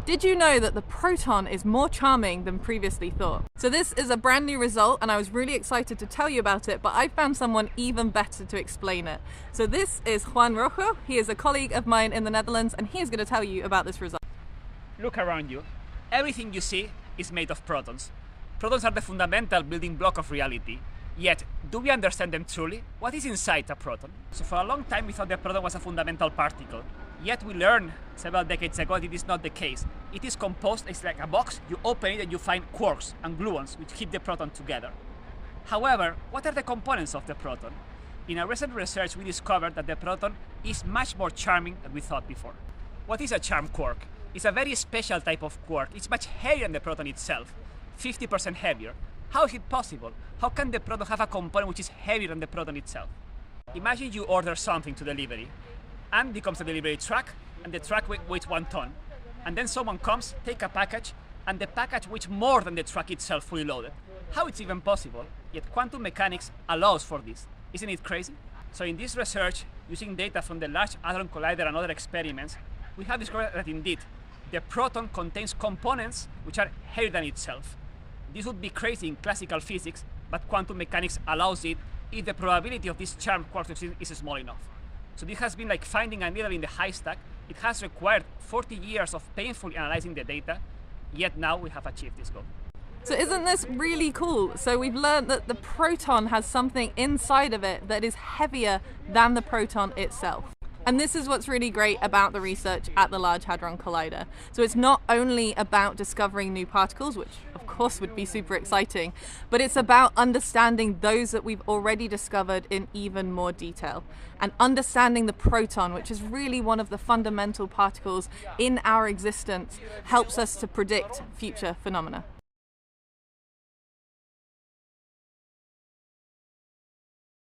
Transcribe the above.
Did you know that the proton is more charming than previously thought? So this is a brand new result and I was really excited to tell you about it, but I found someone even better to explain it. So this is Juan Rojo. He is a colleague of mine in the Netherlands and he's going to tell you about this result. Look around you. Everything you see is made of protons. Protons are the fundamental building block of reality. Yet, do we understand them truly? What is inside a proton? So for a long time we thought the proton was a fundamental particle. Yet we learned several decades ago that it is not the case. It is composed, it's like a box, you open it and you find quarks and gluons which keep the proton together. However, what are the components of the proton? In our recent research we discovered that the proton is much more charming than we thought before. What is a charm quark? It's a very special type of quark. It's much heavier than the proton itself, 50% heavier. How is it possible? How can the proton have a component which is heavier than the proton itself? Imagine you order something to delivery, and becomes a delivery truck, and the truck weighs 1 ton. And then someone comes, take a package, and the package weighs more than the truck itself fully loaded. How it's even possible? Yet quantum mechanics allows for this. Isn't it crazy? So in this research, using data from the Large Hadron Collider and other experiments, we have discovered that indeed, the proton contains components which are heavier than itself. This would be crazy in classical physics, but quantum mechanics allows it if the probability of this charm quark is small enough. So this has been like finding a needle in the haystack. It has required 40 years of painfully analyzing the data, yet now we have achieved this goal. So isn't this really cool? So we've learned that the proton has something inside of it that is heavier than the proton itself. And this is what's really great about the research at the Large Hadron Collider. So it's not only about discovering new particles, which of course would be super exciting, but it's about understanding those that we've already discovered in even more detail. And understanding the proton, which is really one of the fundamental particles in our existence, helps us to predict future phenomena.